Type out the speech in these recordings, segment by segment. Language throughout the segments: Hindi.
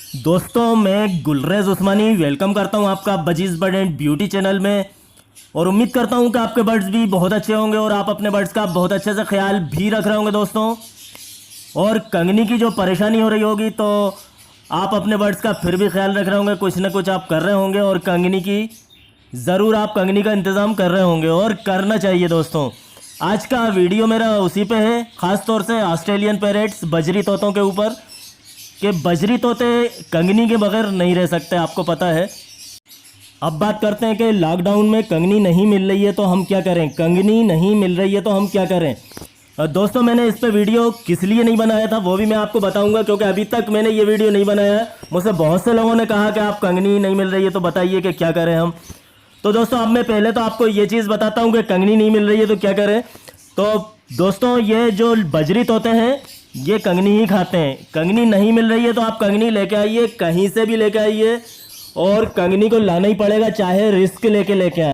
दोस्तों मैं गुलरेज उस्मानी वेलकम करता हूं आपका budgies bird and beauty channel में। और उम्मीद करता हूं कि आपके बर्ड्स भी बहुत अच्छे होंगे और आप अपने बर्ड्स का बहुत अच्छे से ख्याल भी रख रहे होंगे दोस्तों। और कंगनी की जो परेशानी हो रही होगी तो आप अपने बर्ड्स का फिर भी ख्याल रख रहे होंगे, कुछ ना कुछ आप कर रहे होंगे और कंगनी की ज़रूर आप कंगनी का इंतज़ाम कर रहे होंगे और करना चाहिए दोस्तों। आज का वीडियो मेरा उसी पे है, ख़ास तौर से ऑस्ट्रेलियन पैरेट्स बजरी तोतों के ऊपर कि बजरी तोते कंगनी के बगैर नहीं रह सकते, आपको पता है। अब बात करते हैं कि लॉकडाउन में कंगनी नहीं मिल रही है तो हम क्या करें, कंगनी नहीं मिल रही है तो हम क्या करें। दोस्तों मैंने इस पे वीडियो किस लिए नहीं बनाया था वो भी मैं आपको बताऊंगा, क्योंकि अभी तक मैंने ये वीडियो नहीं बनाया है। मुझसे बहुत से लोगों ने कहा कि आप कंगनी नहीं मिल रही है तो बताइए कि क्या करें हम। तो दोस्तों अब मैं पहले तो आपको ये चीज़ बताता हूँ कि कंगनी नहीं मिल रही है तो क्या करें। तो दोस्तों ये जो बजरी तोते हैं ये कंगनी ही खाते हैं। कंगनी नहीं मिल रही है तो आप कंगनी लेके आइए, कहीं से भी लेके आइए, और कंगनी को लाना ही पड़ेगा, चाहे रिस्क लेके आए।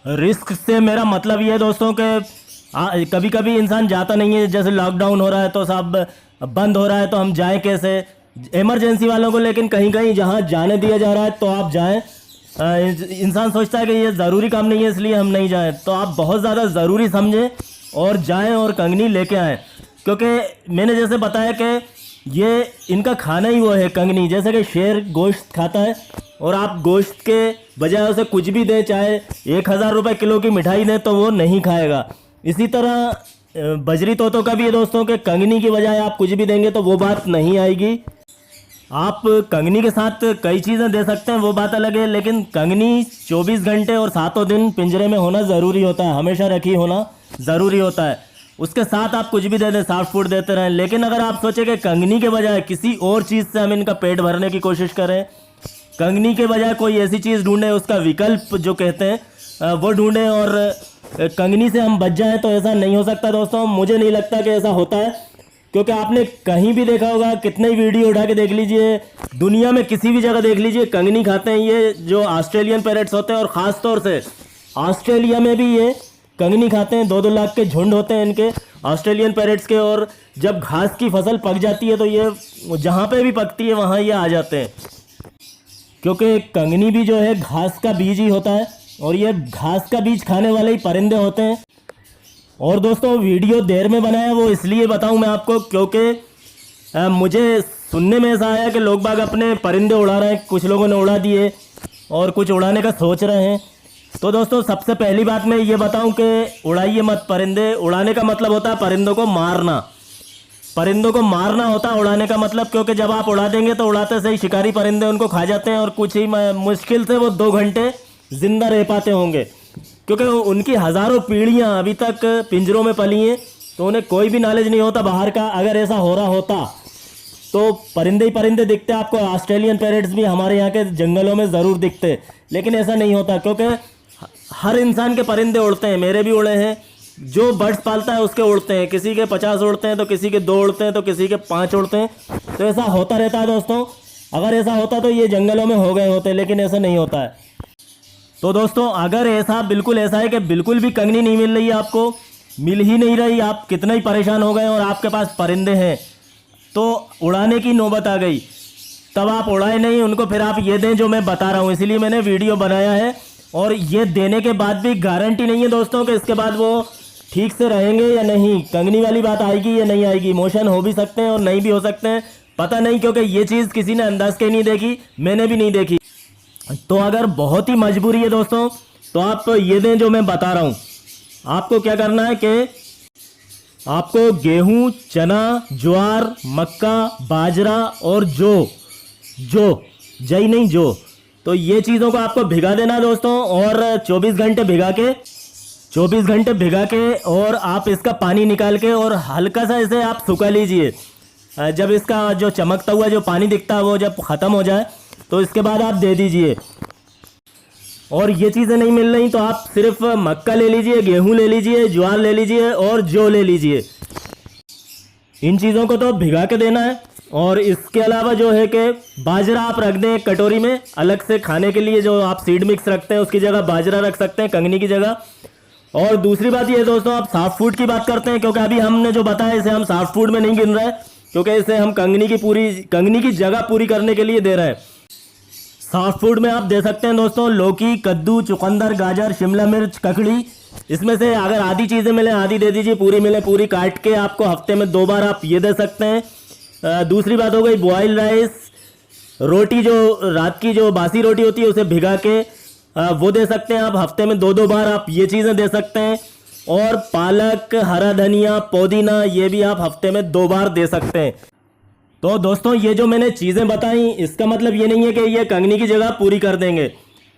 रिस्क से मेरा मतलब ये है दोस्तों कि कभी कभी इंसान जाता नहीं है, जैसे लॉकडाउन हो रहा है तो सब बंद हो रहा है तो हम जाएं कैसे, इमरजेंसी वालों को। लेकिन कहीं कहीं जहाँ जाने दिया जा रहा है तो आप जाएं। इंसान सोचता है कि ये ज़रूरी काम नहीं है इसलिए हम नहीं जाएं, तो आप बहुत ज़्यादा ज़रूरी समझें और जाएं और कंगनी लेके आएँ। क्योंकि मैंने जैसे बताया कि ये इनका खाना ही वो है कंगनी, जैसे कि शेर गोश्त खाता है और आप गोश्त के बजाय उसे कुछ भी दें, चाहे 1000 रुपये किलो की मिठाई दें तो वो नहीं खाएगा। इसी तरह बजरी तोतों का भी है दोस्तों कि कंगनी की बजाय आप कुछ भी देंगे तो वो बात नहीं आएगी। आप कंगनी के साथ कई चीज़ें दे सकते हैं, वो बात अलग है, लेकिन कंगनी 24 घंटे और 7 दिन पिंजरे में होना ज़रूरी होता है, हमेशा रखी होना ज़रूरी होता है। उसके साथ आप कुछ भी दे दें, सॉफ्ट फूड देते रहें। लेकिन अगर आप सोचें कि कंगनी के बजाय किसी और चीज़ से हम इनका पेट भरने की कोशिश करें, कंगनी के बजाय कोई ऐसी चीज़ ढूंढें, उसका विकल्प जो कहते हैं वो ढूंढें और कंगनी से हम बच जाएं, तो ऐसा नहीं हो सकता दोस्तों। मुझे नहीं लगता कि ऐसा होता है, क्योंकि आपने कहीं भी देखा होगा, कितने ही वीडियो उठा के देख लीजिए, दुनिया में किसी भी जगह देख लीजिए, कंगनी खाते हैं ये जो ऑस्ट्रेलियन पैरेट्स होते हैं। और ख़ास तौर से ऑस्ट्रेलिया में भी ये कंगनी खाते हैं। 2-2 लाख के झुंड होते हैं इनके ऑस्ट्रेलियन पैरेट्स के। और जब घास की फसल पक जाती है तो ये जहाँ पे भी पकती है वहाँ ये आ जाते हैं, क्योंकि कंगनी भी जो है घास का बीज ही होता है और ये घास का बीज खाने वाले ही परिंदे होते हैं। और दोस्तों वीडियो देर में बनाया वो इसलिए बताऊँ मैं आपको, क्योंकि मुझे सुनने में ऐसा आया कि लोग बाग अपने परिंदे उड़ा रहे हैं, कुछ लोगों ने उड़ा दिए और कुछ उड़ाने का सोच रहे हैं। तो दोस्तों सबसे पहली बात मैं ये बताऊं कि उड़ाइए मत परिंदे। उड़ाने का मतलब होता है परिंदों को मारना, परिंदों को मारना होता है उड़ाने का मतलब, क्योंकि जब आप उड़ा देंगे तो उड़ाते से ही शिकारी परिंदे उनको खा जाते हैं और कुछ ही मुश्किल से वो 2 घंटे जिंदा रह पाते होंगे, क्योंकि उनकी हज़ारों पीढ़ियाँ अभी तक पिंजरों में पली हैं, तो उन्हें कोई भी नॉलेज नहीं होता बाहर का। अगर ऐसा हो रहा होता तो परिंदे ही परिंदे दिखते आपको। ऑस्ट्रेलियन पैरेट्स भी हमारे यहाँ के जंगलों में ज़रूर दिखते, लेकिन ऐसा नहीं होता, क्योंकि हर इंसान के परिंदे उड़ते हैं, मेरे भी उड़े हैं। जो बर्ड्स पालता है उसके उड़ते हैं, किसी के 50 उड़ते हैं तो किसी के 2 उड़ते हैं तो किसी के 5 उड़ते हैं। तो ऐसा होता रहता है दोस्तों। अगर ऐसा होता तो ये जंगलों में हो गए होते, लेकिन ऐसा नहीं होता है। तो दोस्तों अगर ऐसा बिल्कुल ऐसा है कि बिल्कुल भी कंगनी नहीं मिल रही है, आपको मिल ही नहीं रही, आप कितना ही परेशान हो गए और आपके पास परिंदे हैं तो उड़ाने की नौबत आ गई, तब आप उड़ाए नहीं उनको, फिर आप ये दें जो मैं बता रहा हूँ। इसीलिए मैंने वीडियो बनाया है। और ये देने के बाद भी गारंटी नहीं है दोस्तों कि इसके बाद वो ठीक से रहेंगे या नहीं, कंगनी वाली बात आएगी या नहीं आएगी। मोशन हो भी सकते हैं और नहीं भी हो सकते हैं, पता नहीं, क्योंकि ये चीज़ किसी ने अंदाज के नहीं देखी, मैंने भी नहीं देखी। तो अगर बहुत ही मजबूरी है दोस्तों तो आप ये दें जो मैं बता रहा हूँ। आपको क्या करना है कि आपको गेहूँ, चना, ज्वार, मक्का, बाजरा और जई नहीं जो, तो ये चीज़ों को आपको भिगा देना दोस्तों। और 24 घंटे भिगा के और आप इसका पानी निकाल के और हल्का सा इसे आप सुखा लीजिए। जब इसका जो चमकता हुआ जो पानी दिखता है वो जब ख़त्म हो जाए तो इसके बाद आप दे दीजिए। और ये चीज़ें नहीं मिल रही तो आप सिर्फ मक्का ले लीजिए, गेहूँ ले लीजिए, ज्वार ले लीजिए और जौ ले लीजिए। इन चीज़ों को तो भिगा के देना है। और इसके अलावा जो है कि बाजरा आप रख दें कटोरी में अलग से खाने के लिए, जो आप सीड मिक्स रखते हैं उसकी जगह बाजरा रख सकते हैं कंगनी की जगह। और दूसरी बात ये दोस्तों, आप सॉफ्ट फूड की बात करते हैं, क्योंकि अभी हमने जो बताया इसे हम सॉफ्ट फूड में नहीं गिन रहे हैं, क्योंकि इसे हम कंगनी की जगह पूरी करने के लिए दे रहे हैं। सॉफ्ट फूड में आप दे सकते हैं दोस्तों लौकी, कद्दू, चुकंदर, गाजर, शिमला मिर्च, ककड़ी। इसमें से अगर आधी चीज़ें मिले आधी दे दीजिए, पूरी मिले पूरी काट के आपको हफ्ते में 2 बार आप ये दे सकते हैं। दूसरी बात हो गई बॉयल राइस, रोटी जो रात की जो बासी रोटी होती है उसे भिगा के वो दे सकते हैं आप हफ्ते में 2-2 बार आप ये चीज़ें दे सकते हैं। और पालक, हरा धनिया, पुदीना ये भी आप हफ्ते में 2 बार दे सकते हैं। तो दोस्तों ये जो मैंने चीज़ें बताई इसका मतलब ये नहीं है कि ये कंगनी की जगह पूरी कर देंगे।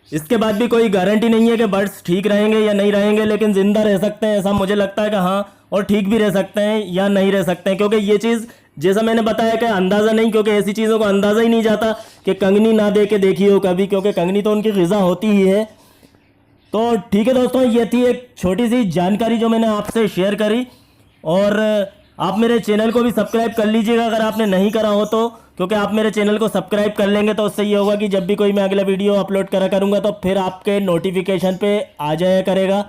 इसके बाद भी कोई गारंटी नहीं है कि बर्ड्स ठीक रहेंगे या नहीं रहेंगे, लेकिन ज़िंदा रह सकते हैं ऐसा मुझे लगता है कि हाँ, और ठीक भी रह सकते हैं या नहीं रह सकते हैं। क्योंकि ये चीज़ जैसा मैंने बताया कि अंदाज़ा नहीं, क्योंकि ऐसी चीज़ों को अंदाज़ा ही नहीं जाता कि कंगनी ना दे के देखी हो कभी, क्योंकि कंगनी तो उनकी ग़िज़ा होती ही है। तो ठीक है दोस्तों, ये थी एक छोटी सी जानकारी जो मैंने आपसे शेयर करी। और आप मेरे चैनल को भी सब्सक्राइब कर लीजिएगा अगर आपने नहीं करा हो तो, क्योंकि आप मेरे चैनल को सब्सक्राइब कर लेंगे तो उससे ये होगा कि जब भी कोई मैं अगला वीडियो अपलोड करा करूँगा तो फिर आपके नोटिफिकेशन पे आ जाया करेगा।